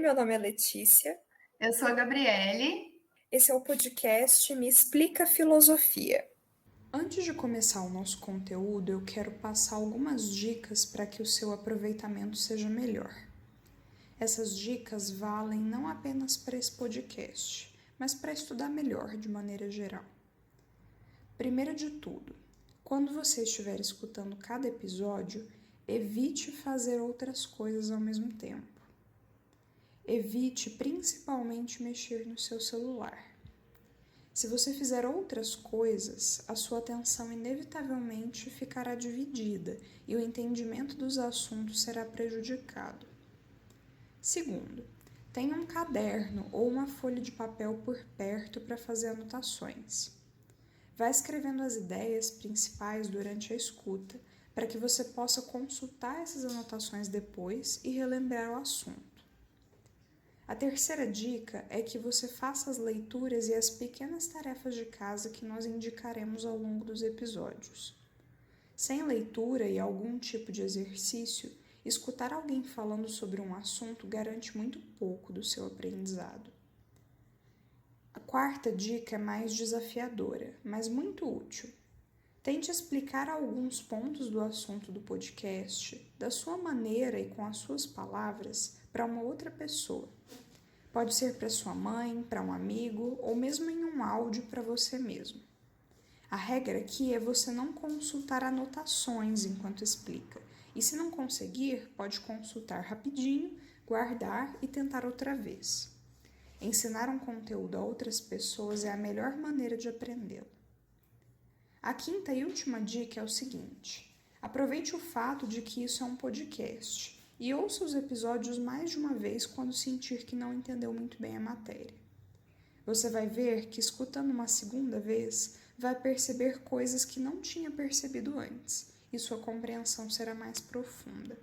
meu nome é Letícia. Eu sou a Gabriele. Esse é o podcast Me Explica Filosofia. Antes de começar o nosso conteúdo, eu quero passar algumas dicas para que o seu aproveitamento seja melhor. Essas dicas valem não apenas para esse podcast, mas para estudar melhor de maneira geral. Primeiro de tudo, quando você estiver escutando cada episódio, evite fazer outras coisas ao mesmo tempo. Evite principalmente mexer no seu celular. Se você fizer outras coisas, a sua atenção inevitavelmente ficará dividida e o entendimento dos assuntos será prejudicado. Segundo, tenha um caderno ou uma folha de papel por perto para fazer anotações. Vá escrevendo as ideias principais durante a escuta, para que você possa consultar essas anotações depois e relembrar o assunto. A terceira dica é que você faça as leituras e as pequenas tarefas de casa que nós indicaremos ao longo dos episódios. Sem leitura e algum tipo de exercício, escutar alguém falando sobre um assunto garante muito pouco do seu aprendizado. A quarta dica é mais desafiadora, mas muito útil. Tente explicar alguns pontos do assunto do podcast, da sua maneira e com as suas palavras, para uma outra pessoa. Pode ser para sua mãe, para um amigo ou mesmo em um áudio para você mesmo. A regra aqui é você não consultar anotações enquanto explica. E se não conseguir, pode consultar rapidinho, guardar e tentar outra vez. Ensinar um conteúdo a outras pessoas é a melhor maneira de aprendê-lo. A quinta e última dica é o seguinte: aproveite o fato de que isso é um podcast e ouça os episódios mais de uma vez quando sentir que não entendeu muito bem a matéria. Você vai ver que, escutando uma segunda vez, vai perceber coisas que não tinha percebido antes e sua compreensão será mais profunda.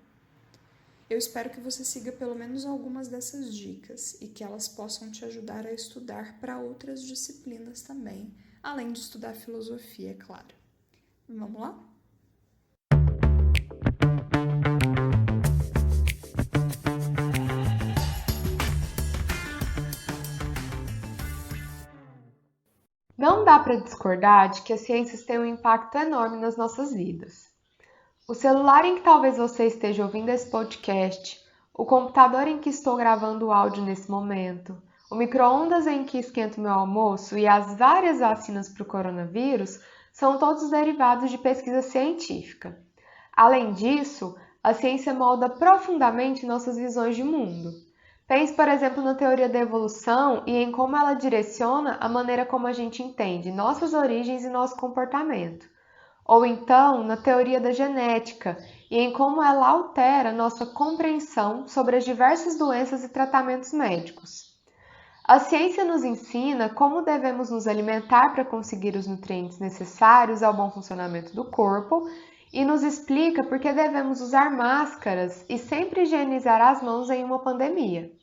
Eu espero que você siga pelo menos algumas dessas dicas e que elas possam te ajudar a estudar para outras disciplinas também, além de estudar filosofia, é claro. Vamos lá? Não dá para discordar de que as ciências têm um impacto enorme nas nossas vidas. O celular em que talvez você esteja ouvindo esse podcast, o computador em que estou gravando o áudio nesse momento, o micro-ondas em que esquento meu almoço e as várias vacinas para o coronavírus são todos derivados de pesquisa científica. Além disso, a ciência molda profundamente nossas visões de mundo. Pense, por exemplo, na teoria da evolução e em como ela direciona a maneira como a gente entende nossas origens e nosso comportamento. Ou então, na teoria da genética e em como ela altera nossa compreensão sobre as diversas doenças e tratamentos médicos. A ciência nos ensina como devemos nos alimentar para conseguir os nutrientes necessários ao bom funcionamento do corpo e nos explica por que devemos usar máscaras e sempre higienizar as mãos em uma pandemia.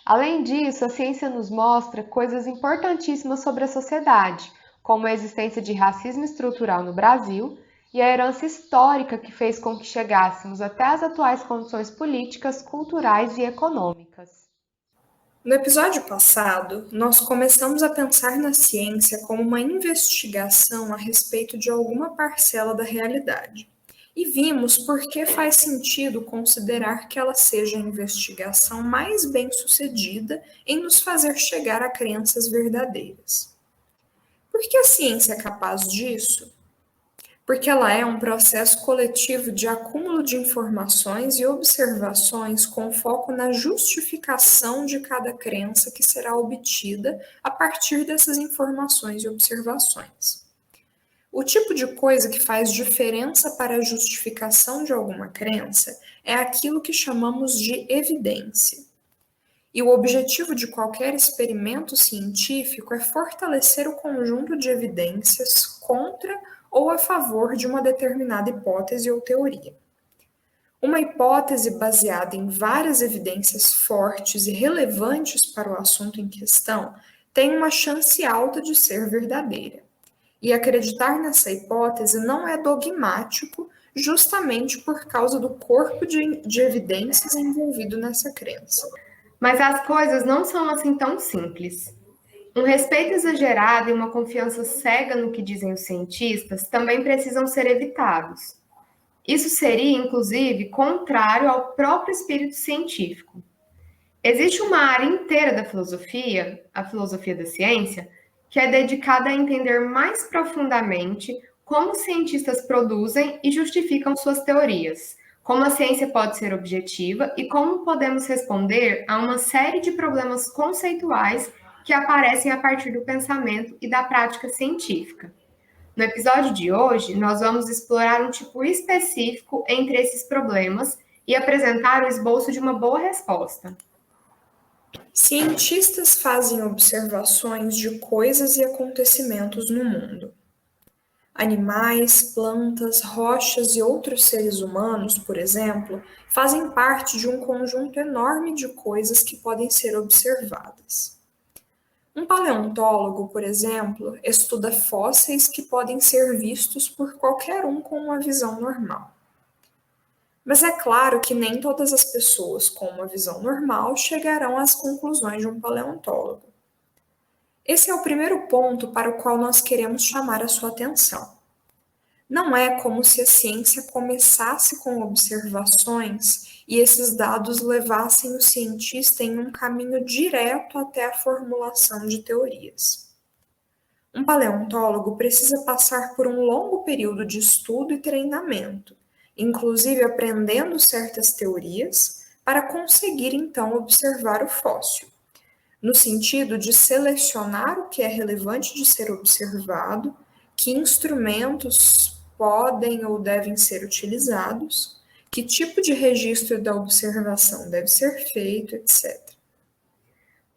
Além disso, a ciência nos mostra coisas importantíssimas sobre a sociedade, como a existência de racismo estrutural no Brasil e a herança histórica que fez com que chegássemos até as atuais condições políticas, culturais e econômicas. No episódio passado, nós começamos a pensar na ciência como uma investigação a respeito de alguma parcela da realidade. E vimos por que faz sentido considerar que ela seja a investigação mais bem-sucedida em nos fazer chegar a crenças verdadeiras. Por que a ciência é capaz disso? Porque ela é um processo coletivo de acúmulo de informações e observações com foco na justificação de cada crença que será obtida a partir dessas informações e observações. O tipo de coisa que faz diferença para a justificação de alguma crença é aquilo que chamamos de evidência. E o objetivo de qualquer experimento científico é fortalecer o conjunto de evidências contra ou a favor de uma determinada hipótese ou teoria. Uma hipótese baseada em várias evidências fortes e relevantes para o assunto em questão tem uma chance alta de ser verdadeira. E acreditar nessa hipótese não é dogmático, justamente por causa do corpo de evidências envolvido nessa crença. Mas as coisas não são assim tão simples. Um respeito exagerado e uma confiança cega no que dizem os cientistas também precisam ser evitados. Isso seria, inclusive, contrário ao próprio espírito científico. Existe uma área inteira da filosofia, a filosofia da ciência, que é dedicada a entender mais profundamente como os cientistas produzem e justificam suas teorias, como a ciência pode ser objetiva e como podemos responder a uma série de problemas conceituais que aparecem a partir do pensamento e da prática científica. No episódio de hoje, nós vamos explorar um tipo específico entre esses problemas e apresentar o esboço de uma boa resposta. Cientistas fazem observações de coisas e acontecimentos no mundo. Animais, plantas, rochas e outros seres humanos, por exemplo, fazem parte de um conjunto enorme de coisas que podem ser observadas. Um paleontólogo, por exemplo, estuda fósseis que podem ser vistos por qualquer um com uma visão normal. Mas é claro que nem todas as pessoas com uma visão normal chegarão às conclusões de um paleontólogo. Esse é o primeiro ponto para o qual nós queremos chamar a sua atenção. Não é como se a ciência começasse com observações e esses dados levassem o cientista em um caminho direto até a formulação de teorias. Um paleontólogo precisa passar por um longo período de estudo e treinamento, inclusive aprendendo certas teorias, para conseguir então observar o fóssil, no sentido de selecionar o que é relevante de ser observado, que instrumentos podem ou devem ser utilizados, que tipo de registro da observação deve ser feito, etc.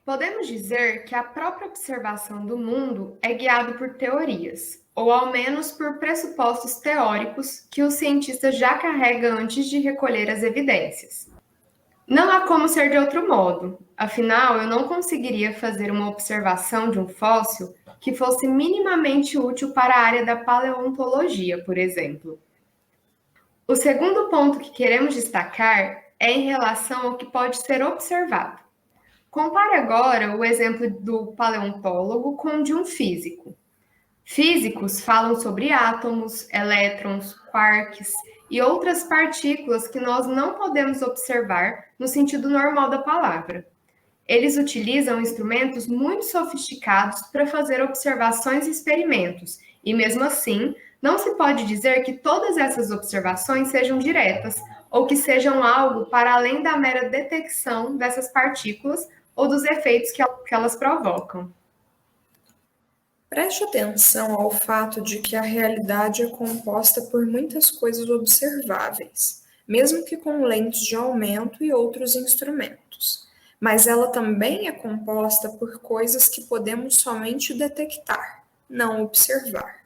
Podemos dizer que a própria observação do mundo é guiada por teorias, ou ao menos por pressupostos teóricos que o cientista já carrega antes de recolher as evidências. Não há como ser de outro modo, afinal, eu não conseguiria fazer uma observação de um fóssil que fosse minimamente útil para a área da paleontologia, por exemplo. O segundo ponto que queremos destacar é em relação ao que pode ser observado. Compare agora o exemplo do paleontólogo com o de um físico. Físicos falam sobre átomos, elétrons, quarks e outras partículas que nós não podemos observar no sentido normal da palavra. Eles utilizam instrumentos muito sofisticados para fazer observações e experimentos, e mesmo assim, não se pode dizer que todas essas observações sejam diretas ou que sejam algo para além da mera detecção dessas partículas ou dos efeitos que elas provocam. Preste atenção ao fato de que a realidade é composta por muitas coisas observáveis, mesmo que com lentes de aumento e outros instrumentos. Mas ela também é composta por coisas que podemos somente detectar, não observar.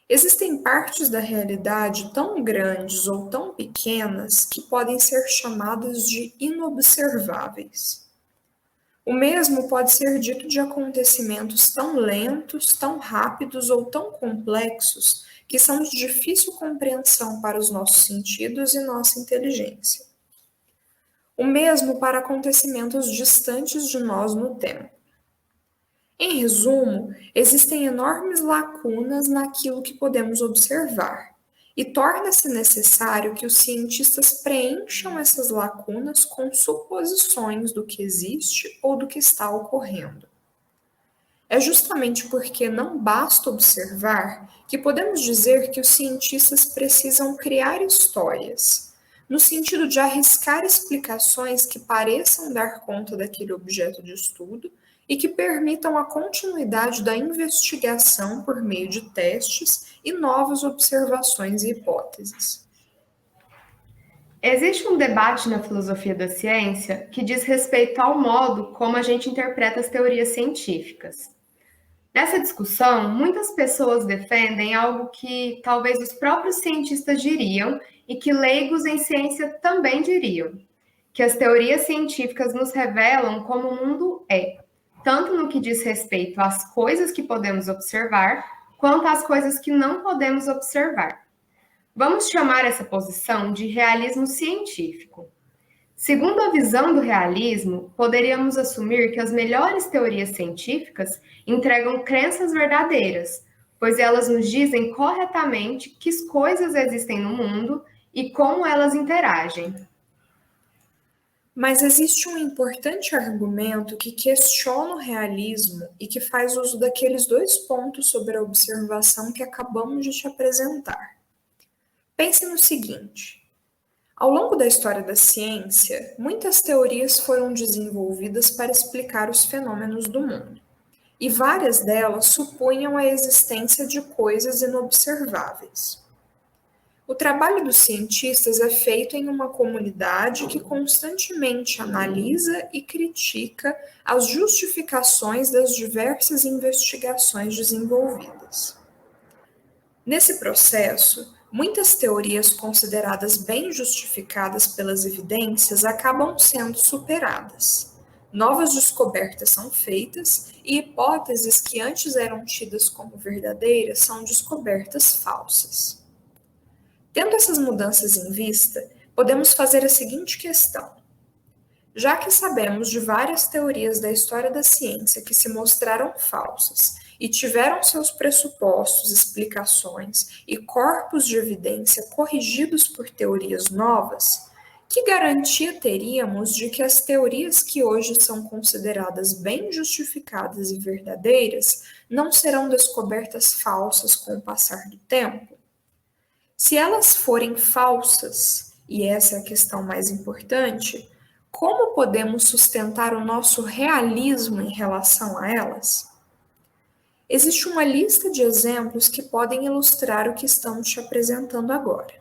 Existem partes da realidade tão grandes ou tão pequenas que podem ser chamadas de inobserváveis. O mesmo pode ser dito de acontecimentos tão lentos, tão rápidos ou tão complexos que são de difícil compreensão para os nossos sentidos e nossa inteligência. O mesmo para acontecimentos distantes de nós no tempo. Em resumo, existem enormes lacunas naquilo que podemos observar, e torna-se necessário que os cientistas preencham essas lacunas com suposições do que existe ou do que está ocorrendo. É justamente porque não basta observar que podemos dizer que os cientistas precisam criar histórias, no sentido de arriscar explicações que pareçam dar conta daquele objeto de estudo e que permitam a continuidade da investigação por meio de testes e novas observações e hipóteses. Existe um debate na filosofia da ciência que diz respeito ao modo como a gente interpreta as teorias científicas. Nessa discussão, muitas pessoas defendem algo que talvez os próprios cientistas diriam e que leigos em ciência também diriam, que as teorias científicas nos revelam como o mundo é, tanto no que diz respeito às coisas que podemos observar, quanto às coisas que não podemos observar. Vamos chamar essa posição de realismo científico. Segundo a visão do realismo, poderíamos assumir que as melhores teorias científicas entregam crenças verdadeiras, pois elas nos dizem corretamente que coisas existem no mundo e como elas interagem. Mas existe um importante argumento que questiona o realismo e que faz uso daqueles dois pontos sobre a observação que acabamos de te apresentar. Pense no seguinte: ao longo da história da ciência, muitas teorias foram desenvolvidas para explicar os fenômenos do mundo, e várias delas supunham a existência de coisas inobserváveis. O trabalho dos cientistas é feito em uma comunidade que constantemente analisa e critica as justificações das diversas investigações desenvolvidas. Nesse processo, muitas teorias consideradas bem justificadas pelas evidências acabam sendo superadas. Novas descobertas são feitas e hipóteses que antes eram tidas como verdadeiras são descobertas falsas. Tendo essas mudanças em vista, podemos fazer a seguinte questão: já que sabemos de várias teorias da história da ciência que se mostraram falsas e tiveram seus pressupostos, explicações e corpos de evidência corrigidos por teorias novas, que garantia teríamos de que as teorias que hoje são consideradas bem justificadas e verdadeiras não serão descobertas falsas com o passar do tempo? Se elas forem falsas, e essa é a questão mais importante, como podemos sustentar o nosso realismo em relação a elas? Existe uma lista de exemplos que podem ilustrar o que estamos te apresentando agora.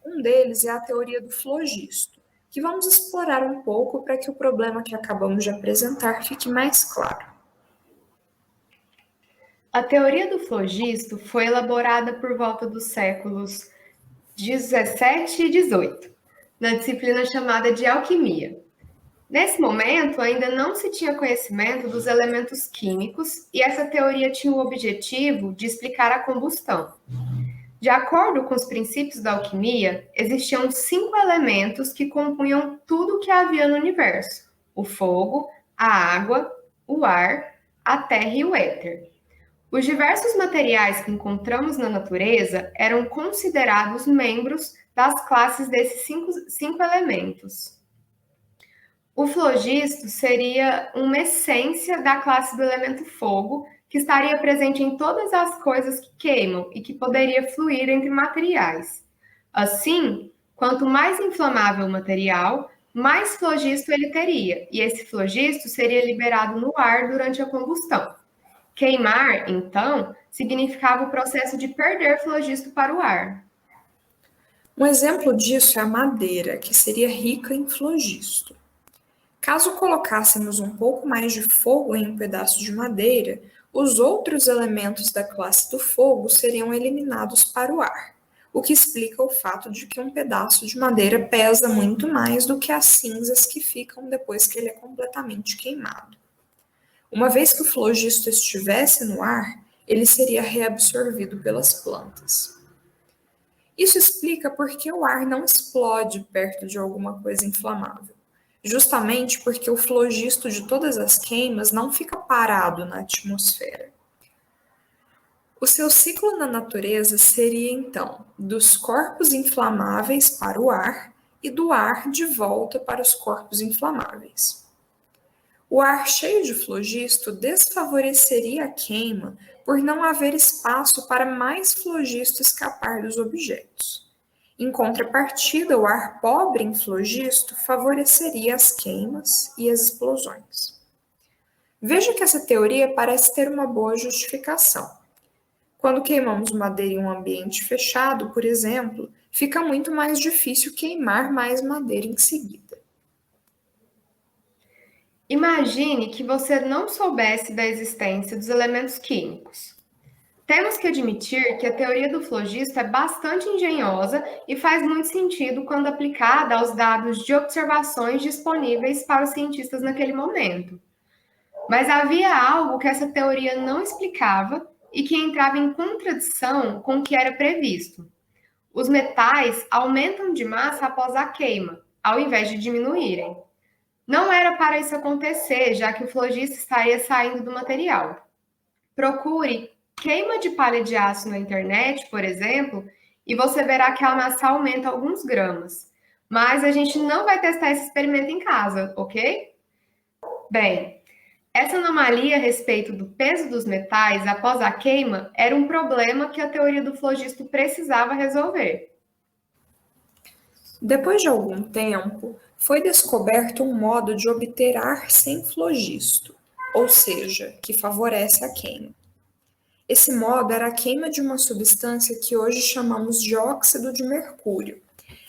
Um deles é a teoria do flogisto, que vamos explorar um pouco para que o problema que acabamos de apresentar fique mais claro. A teoria do flogisto foi elaborada por volta dos séculos 17 e 18, na disciplina chamada de alquimia. Nesse momento, ainda não se tinha conhecimento dos elementos químicos e essa teoria tinha o objetivo de explicar a combustão. De acordo com os princípios da alquimia, existiam 5 elementos que compunham tudo o que havia no universo: o fogo, a água, o ar, a terra e o éter. Os diversos materiais que encontramos na natureza eram considerados membros das classes desses cinco elementos. O flogisto seria uma essência da classe do elemento fogo, que estaria presente em todas as coisas que queimam e que poderia fluir entre materiais. Assim, quanto mais inflamável o material, mais flogisto ele teria, e esse flogisto seria liberado no ar durante a combustão. Queimar, então, significava o processo de perder flogisto para o ar. Um exemplo disso é a madeira, que seria rica em flogisto. Caso colocássemos um pouco mais de fogo em um pedaço de madeira, os outros elementos da classe do fogo seriam eliminados para o ar, o que explica o fato de que um pedaço de madeira pesa muito mais do que as cinzas que ficam depois que ele é completamente queimado. Uma vez que o flogisto estivesse no ar, ele seria reabsorvido pelas plantas. Isso explica por que o ar não explode perto de alguma coisa inflamável. Justamente porque o flogisto de todas as queimas não fica parado na atmosfera. O seu ciclo na natureza seria, então, dos corpos inflamáveis para o ar e do ar de volta para os corpos inflamáveis. O ar cheio de flogisto desfavoreceria a queima por não haver espaço para mais flogisto escapar dos objetos. Em contrapartida, o ar pobre em flogisto favoreceria as queimas e as explosões. Veja que essa teoria parece ter uma boa justificação. Quando queimamos madeira em um ambiente fechado, por exemplo, fica muito mais difícil queimar mais madeira em seguida. Imagine que você não soubesse da existência dos elementos químicos. Temos que admitir que a teoria do flogisto é bastante engenhosa e faz muito sentido quando aplicada aos dados de observações disponíveis para os cientistas naquele momento. Mas havia algo que essa teoria não explicava e que entrava em contradição com o que era previsto. Os metais aumentam de massa após a queima, ao invés de diminuírem. Não era para isso acontecer, já que o flogista estaria saindo do material. Procure queima de palha de aço na internet, por exemplo, e você verá que a massa aumenta alguns gramas. Mas a gente não vai testar esse experimento em casa, ok? Bem, essa anomalia a respeito do peso dos metais após a queima era um problema que a teoria do flogisto precisava resolver. Depois de algum tempo, foi descoberto um modo de obter ar sem flogisto, ou seja, que favorece a queima. Esse modo era a queima de uma substância que hoje chamamos de óxido de mercúrio,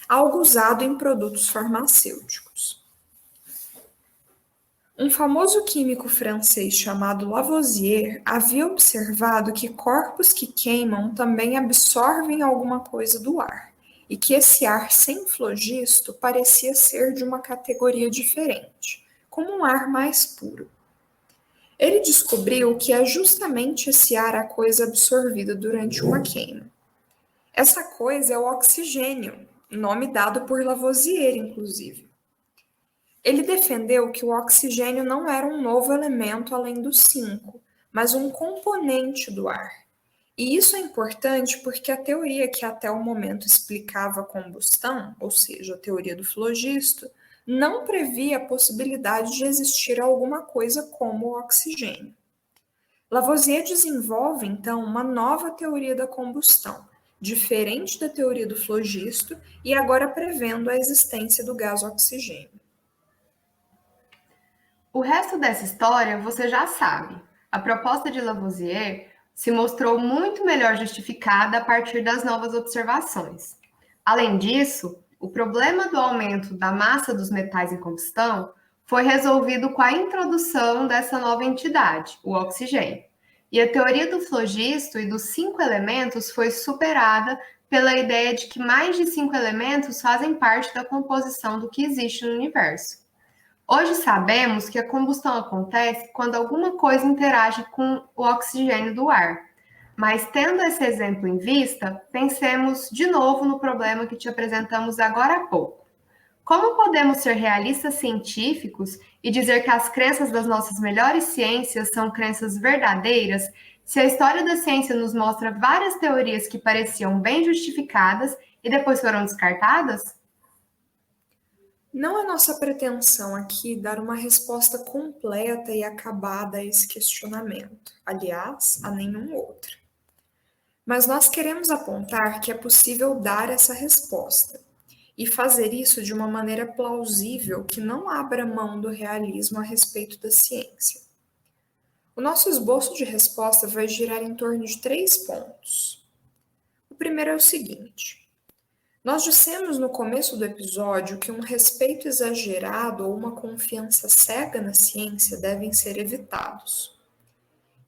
algo usado em produtos farmacêuticos. Um famoso químico francês chamado Lavoisier havia observado que corpos que queimam também absorvem alguma coisa do ar, e que esse ar sem flogisto parecia ser de uma categoria diferente, como um ar mais puro. Ele descobriu que é justamente esse ar a coisa absorvida durante uma queima. Essa coisa é o oxigênio, nome dado por Lavoisier, inclusive. Ele defendeu que o oxigênio não era um novo elemento além dos 5, mas um componente do ar. E isso é importante porque a teoria que até o momento explicava a combustão, ou seja, a teoria do flogisto, não previa a possibilidade de existir alguma coisa como o oxigênio. Lavoisier desenvolve, então, uma nova teoria da combustão, diferente da teoria do flogisto e agora prevendo a existência do gás oxigênio. O resto dessa história você já sabe. A proposta de Lavoisier se mostrou muito melhor justificada a partir das novas observações. Além disso, o problema do aumento da massa dos metais em combustão foi resolvido com a introdução dessa nova entidade, o oxigênio. E a teoria do flogisto e dos 5 elementos foi superada pela ideia de que mais de 5 elementos fazem parte da composição do que existe no universo. Hoje sabemos que a combustão acontece quando alguma coisa interage com o oxigênio do ar. Mas tendo esse exemplo em vista, pensemos de novo no problema que te apresentamos agora há pouco. Como podemos ser realistas científicos e dizer que as crenças das nossas melhores ciências são crenças verdadeiras, se a história da ciência nos mostra várias teorias que pareciam bem justificadas e depois foram descartadas? Não é nossa pretensão aqui dar uma resposta completa e acabada a esse questionamento, aliás, a nenhum outro. Mas nós queremos apontar que é possível dar essa resposta e fazer isso de uma maneira plausível que não abra mão do realismo a respeito da ciência. O nosso esboço de resposta vai girar em torno de 3 pontos. O primeiro é o seguinte: nós dissemos no começo do episódio que um respeito exagerado ou uma confiança cega na ciência devem ser evitados.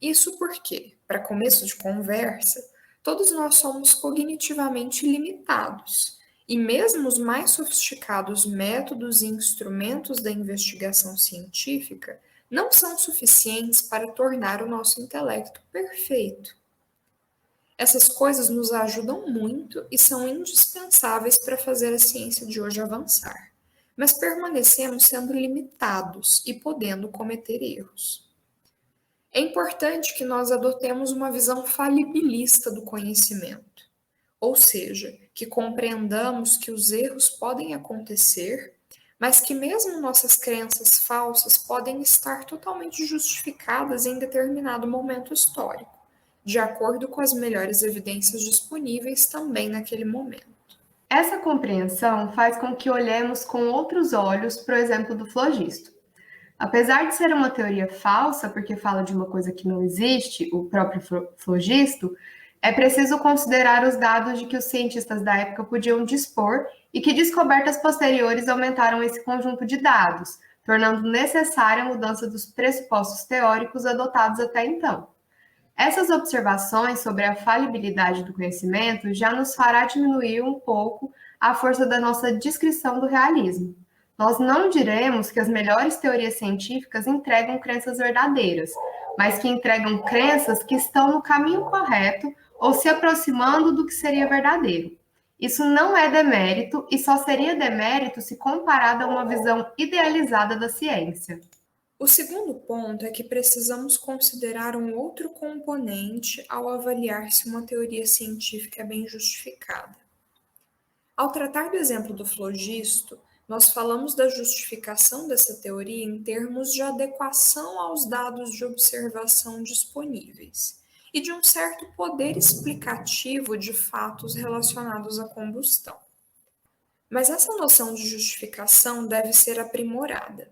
Isso porque, para começo de conversa, todos nós somos cognitivamente limitados, e mesmo os mais sofisticados métodos e instrumentos da investigação científica não são suficientes para tornar o nosso intelecto perfeito. Essas coisas nos ajudam muito e são indispensáveis para fazer a ciência de hoje avançar, mas permanecemos sendo limitados e podendo cometer erros. É importante que nós adotemos uma visão falibilista do conhecimento, ou seja, que compreendamos que os erros podem acontecer, mas que mesmo nossas crenças falsas podem estar totalmente justificadas em determinado momento histórico, de acordo com as melhores evidências disponíveis também naquele momento. Essa compreensão faz com que olhemos com outros olhos para o exemplo do flogisto. Apesar de ser uma teoria falsa, porque fala de uma coisa que não existe, o próprio flogisto, é preciso considerar os dados de que os cientistas da época podiam dispor e que descobertas posteriores aumentaram esse conjunto de dados, tornando necessária a mudança dos pressupostos teóricos adotados até então. Essas observações sobre a falibilidade do conhecimento já nos fará diminuir um pouco a força da nossa descrição do realismo. Nós não diremos que as melhores teorias científicas entregam crenças verdadeiras, mas que entregam crenças que estão no caminho correto ou se aproximando do que seria verdadeiro. Isso não é demérito e só seria demérito se comparado a uma visão idealizada da ciência. O segundo ponto é que precisamos considerar um outro componente ao avaliar se uma teoria científica é bem justificada. Ao tratar do exemplo do flogisto, nós falamos da justificação dessa teoria em termos de adequação aos dados de observação disponíveis e de um certo poder explicativo de fatos relacionados à combustão. Mas essa noção de justificação deve ser aprimorada.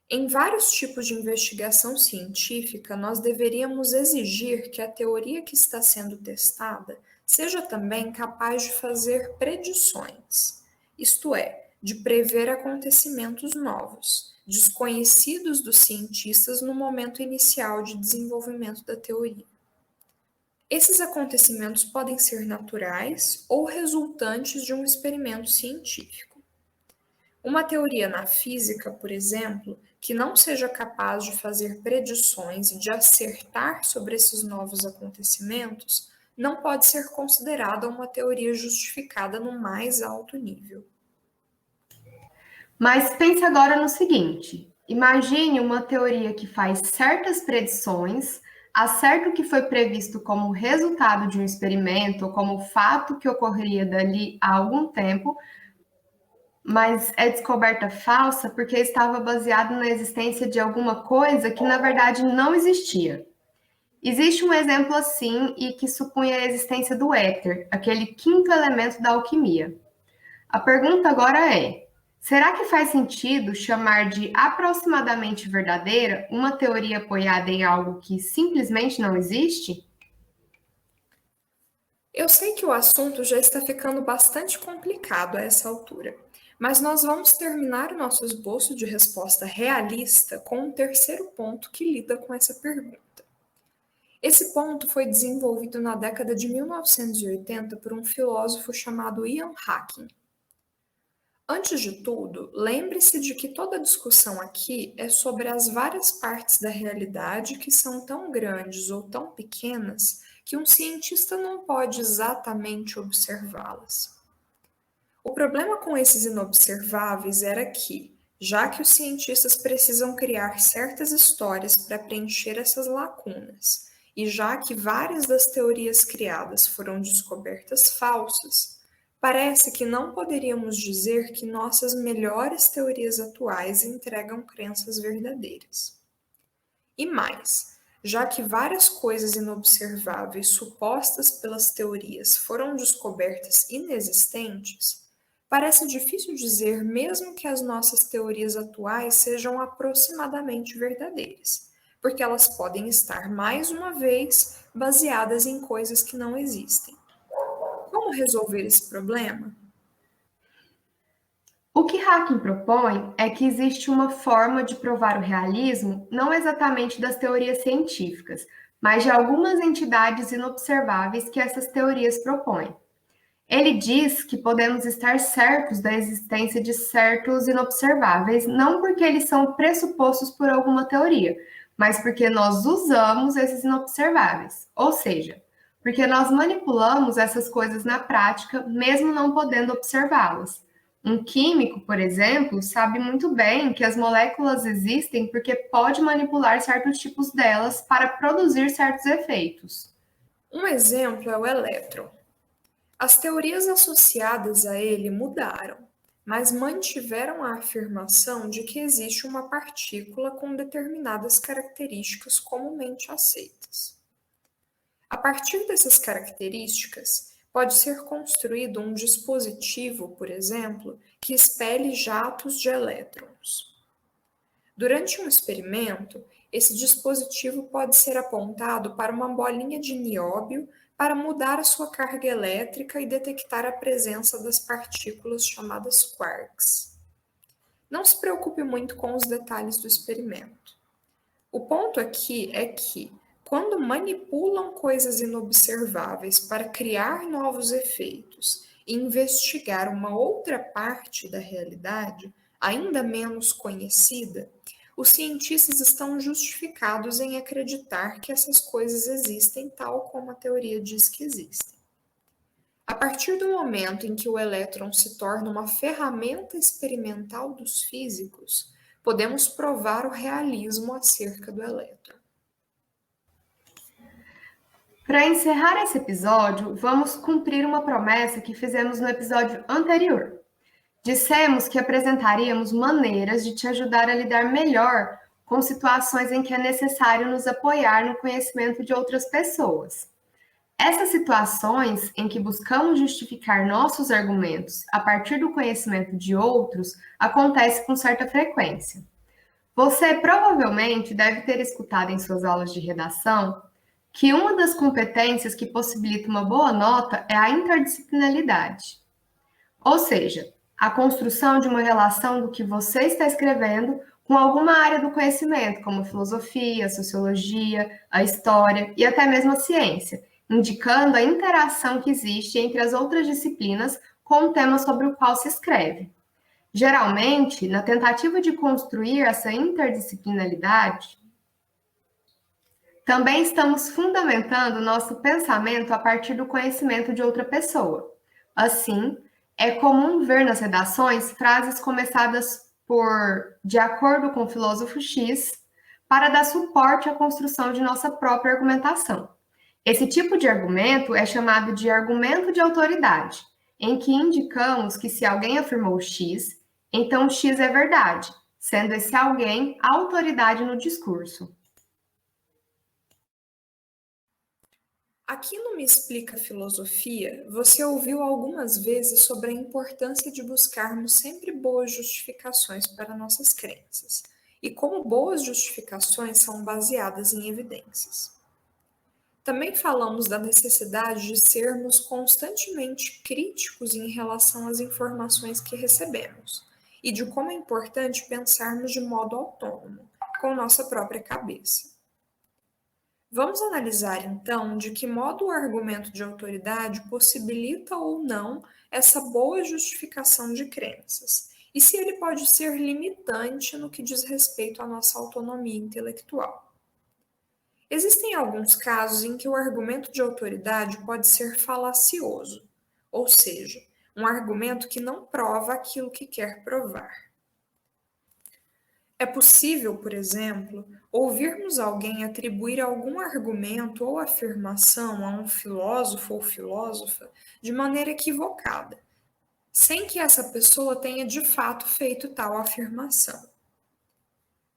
Em vários tipos de investigação científica, nós deveríamos exigir que a teoria que está sendo testada seja também capaz de fazer predições, isto é, de prever acontecimentos novos, desconhecidos dos cientistas no momento inicial de desenvolvimento da teoria. Esses acontecimentos podem ser naturais ou resultantes de um experimento científico. Uma teoria na física, por exemplo, que não seja capaz de fazer predições e de acertar sobre esses novos acontecimentos, não pode ser considerada uma teoria justificada no mais alto nível. Mas pense agora no seguinte: imagine uma teoria que faz certas predições, acerta o que foi previsto como resultado de um experimento ou como fato que ocorreria dali a algum tempo, mas é descoberta falsa porque estava baseado na existência de alguma coisa que na verdade não existia. Existe um exemplo assim e que supunha a existência do éter, aquele quinto elemento da alquimia. A pergunta agora é: será que faz sentido chamar de aproximadamente verdadeira uma teoria apoiada em algo que simplesmente não existe? Eu sei que o assunto já está ficando bastante complicado a essa altura, mas nós vamos terminar o nosso esboço de resposta realista com um terceiro ponto que lida com essa pergunta. Esse ponto foi desenvolvido na década de 1980 por um filósofo chamado Ian Hacking. Antes de tudo, lembre-se de que toda a discussão aqui é sobre as várias partes da realidade que são tão grandes ou tão pequenas que um cientista não pode exatamente observá-las. O problema com esses inobserváveis era que, já que os cientistas precisam criar certas histórias para preencher essas lacunas, e já que várias das teorias criadas foram descobertas falsas, parece que não poderíamos dizer que nossas melhores teorias atuais entregam crenças verdadeiras. E mais, já que várias coisas inobserváveis supostas pelas teorias foram descobertas inexistentes, parece difícil dizer mesmo que as nossas teorias atuais sejam aproximadamente verdadeiras, porque elas podem estar, mais uma vez, baseadas em coisas que não existem. Como resolver esse problema? O que Hacking propõe é que existe uma forma de provar o realismo não exatamente das teorias científicas, mas de algumas entidades inobserváveis que essas teorias propõem. Ele diz que podemos estar certos da existência de certos inobserváveis, não porque eles são pressupostos por alguma teoria, mas porque nós usamos esses inobserváveis. Ou seja, porque nós manipulamos essas coisas na prática, mesmo não podendo observá-las. Um químico, por exemplo, sabe muito bem que as moléculas existem porque pode manipular certos tipos delas para produzir certos efeitos. Um exemplo é o elétron. As teorias associadas a ele mudaram, mas mantiveram a afirmação de que existe uma partícula com determinadas características comumente aceitas. A partir dessas características, pode ser construído um dispositivo, por exemplo, que expele jatos de elétrons. Durante um experimento, esse dispositivo pode ser apontado para uma bolinha de nióbio para mudar a sua carga elétrica e detectar a presença das partículas chamadas quarks. Não se preocupe muito com os detalhes do experimento. O ponto aqui é que, quando manipulam coisas inobserváveis para criar novos efeitos e investigar uma outra parte da realidade, ainda menos conhecida, os cientistas estão justificados em acreditar que essas coisas existem tal como a teoria diz que existem. A partir do momento em que o elétron se torna uma ferramenta experimental dos físicos, podemos provar o realismo acerca do elétron. Para encerrar esse episódio, vamos cumprir uma promessa que fizemos no episódio anterior. Dissemos que apresentaríamos maneiras de te ajudar a lidar melhor com situações em que é necessário nos apoiar no conhecimento de outras pessoas. Essas situações em que buscamos justificar nossos argumentos a partir do conhecimento de outros acontecem com certa frequência. Você provavelmente deve ter escutado em suas aulas de redação que uma das competências que possibilita uma boa nota é a interdisciplinaridade. Ou seja, a construção de uma relação do que você está escrevendo com alguma área do conhecimento, como a filosofia, a sociologia, a história e até mesmo a ciência, indicando a interação que existe entre as outras disciplinas com o tema sobre o qual se escreve. Geralmente, na tentativa de construir essa interdisciplinaridade, também estamos fundamentando nosso pensamento a partir do conhecimento de outra pessoa. Assim, é comum ver nas redações frases começadas por "de acordo com o filósofo X", para dar suporte à construção de nossa própria argumentação. Esse tipo de argumento é chamado de argumento de autoridade, em que indicamos que se alguém afirmou X, então X é verdade, sendo esse alguém a autoridade no discurso. Aqui no Me Explica Filosofia, você ouviu algumas vezes sobre a importância de buscarmos sempre boas justificações para nossas crenças, e como boas justificações são baseadas em evidências. Também falamos da necessidade de sermos constantemente críticos em relação às informações que recebemos, e de como é importante pensarmos de modo autônomo, com nossa própria cabeça. Vamos analisar, então, de que modo o argumento de autoridade possibilita ou não essa boa justificação de crenças, e se ele pode ser limitante no que diz respeito à nossa autonomia intelectual. Existem alguns casos em que o argumento de autoridade pode ser falacioso, ou seja, um argumento que não prova aquilo que quer provar. É possível, por exemplo, ouvirmos alguém atribuir algum argumento ou afirmação a um filósofo ou filósofa de maneira equivocada, sem que essa pessoa tenha de fato feito tal afirmação.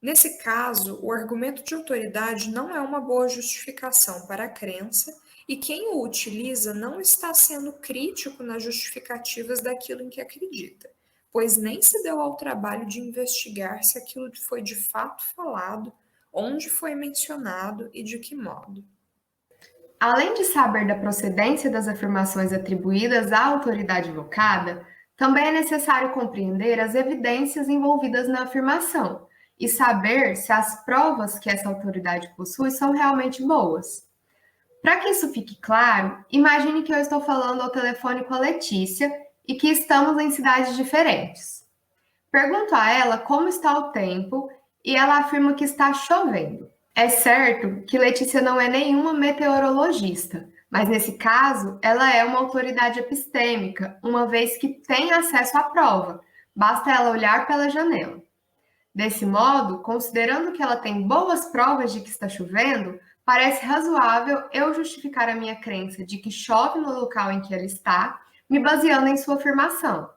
Nesse caso, o argumento de autoridade não é uma boa justificação para a crença e quem o utiliza não está sendo crítico nas justificativas daquilo em que acredita, pois nem se deu ao trabalho de investigar se aquilo foi de fato falado, onde foi mencionado e de que modo. Além de saber da procedência das afirmações atribuídas à autoridade invocada, também é necessário compreender as evidências envolvidas na afirmação e saber se as provas que essa autoridade possui são realmente boas. Para que isso fique claro, imagine que eu estou falando ao telefone com a Letícia e que estamos em cidades diferentes. Pergunto a ela como está o tempo e ela afirma que está chovendo. É certo que Letícia não é nenhuma meteorologista, mas nesse caso ela é uma autoridade epistêmica, uma vez que tem acesso à prova, basta ela olhar pela janela. Desse modo, considerando que ela tem boas provas de que está chovendo, parece razoável eu justificar a minha crença de que chove no local em que ela está, me baseando em sua afirmação.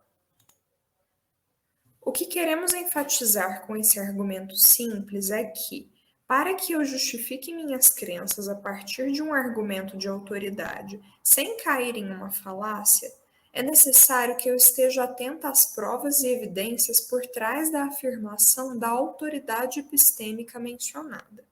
O que queremos enfatizar com esse argumento simples é que, para que eu justifique minhas crenças a partir de um argumento de autoridade, sem cair em uma falácia, é necessário que eu esteja atenta às provas e evidências por trás da afirmação da autoridade epistêmica mencionada.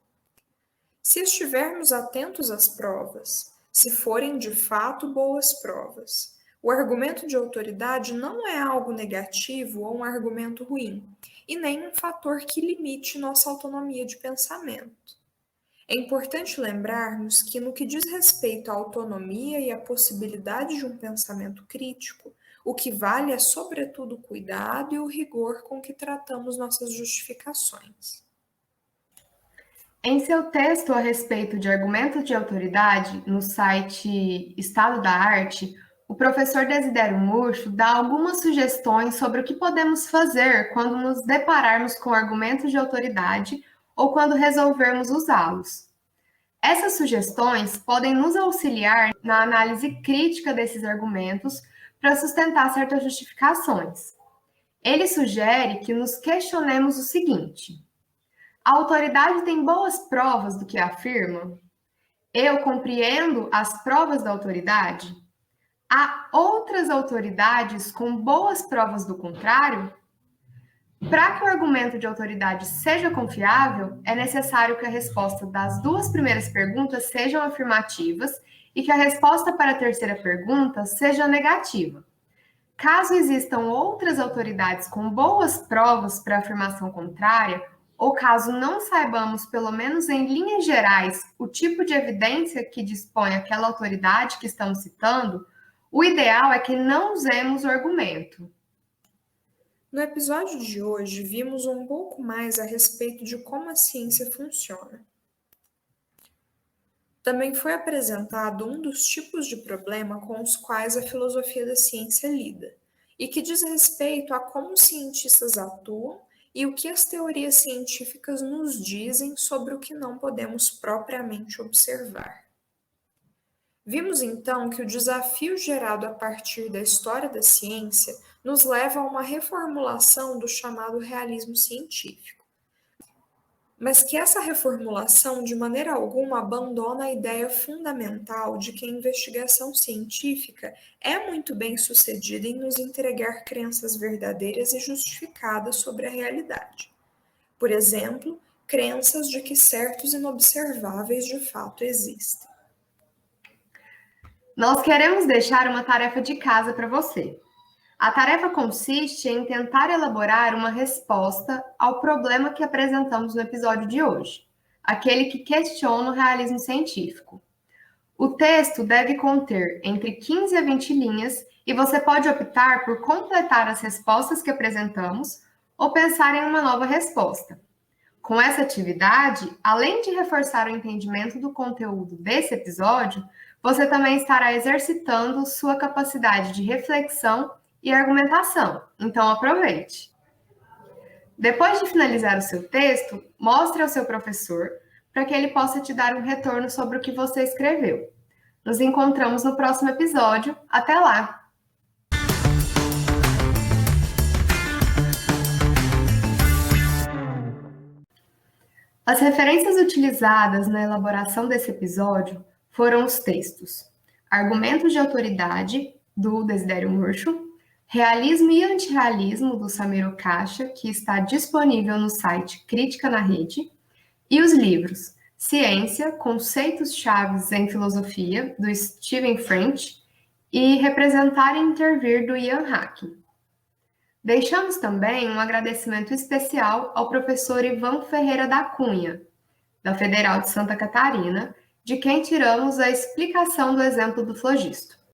Se estivermos atentos às provas, se forem de fato boas provas, o argumento de autoridade não é algo negativo ou um argumento ruim, e nem um fator que limite nossa autonomia de pensamento. É importante lembrarmos que, no que diz respeito à autonomia e à possibilidade de um pensamento crítico, o que vale é, sobretudo, o cuidado e o rigor com que tratamos nossas justificações. Em seu texto a respeito de argumentos de autoridade, no site Estado da Arte, o professor Desidério Murcho dá algumas sugestões sobre o que podemos fazer quando nos depararmos com argumentos de autoridade ou quando resolvermos usá-los. Essas sugestões podem nos auxiliar na análise crítica desses argumentos para sustentar certas justificações. Ele sugere que nos questionemos o seguinte: a autoridade tem boas provas do que afirma? Eu compreendo as provas da autoridade? Há outras autoridades com boas provas do contrário? Para que o argumento de autoridade seja confiável, é necessário que a resposta das duas primeiras perguntas sejam afirmativas e que a resposta para a terceira pergunta seja negativa. Caso existam outras autoridades com boas provas para a afirmação contrária, ou caso não saibamos, pelo menos em linhas gerais, o tipo de evidência que dispõe aquela autoridade que estamos citando, o ideal é que não usemos o argumento. No episódio de hoje, vimos um pouco mais a respeito de como a ciência funciona. Também foi apresentado um dos tipos de problema com os quais a filosofia da ciência lida, e que diz respeito a como os cientistas atuam e o que as teorias científicas nos dizem sobre o que não podemos propriamente observar. Vimos então que o desafio gerado a partir da história da ciência nos leva a uma reformulação do chamado realismo científico, mas que essa reformulação de maneira alguma abandona a ideia fundamental de que a investigação científica é muito bem sucedida em nos entregar crenças verdadeiras e justificadas sobre a realidade. Por exemplo, crenças de que certos inobserváveis de fato existem. Nós queremos deixar uma tarefa de casa para você. A tarefa consiste em tentar elaborar uma resposta ao problema que apresentamos no episódio de hoje, aquele que questiona o realismo científico. O texto deve conter entre 15 a 20 linhas e você pode optar por completar as respostas que apresentamos ou pensar em uma nova resposta. Com essa atividade, além de reforçar o entendimento do conteúdo desse episódio, você também estará exercitando sua capacidade de reflexão e argumentação. Então, aproveite! Depois de finalizar o seu texto, mostre ao seu professor para que ele possa te dar um retorno sobre o que você escreveu. Nos encontramos no próximo episódio. Até lá! As referências utilizadas na elaboração desse episódio foram os textos Argumentos de Autoridade, do Desidério Murcho, Realismo e Antirrealismo, do Samir Ocacha, que está disponível no site Crítica na Rede, e os livros Ciência, Conceitos Chaves em Filosofia, do Stephen French, e Representar e Intervir, do Ian Hacking. Deixamos também um agradecimento especial ao professor Ivan Ferreira da Cunha, da Federal de Santa Catarina, de quem tiramos a explicação do exemplo do flogisto.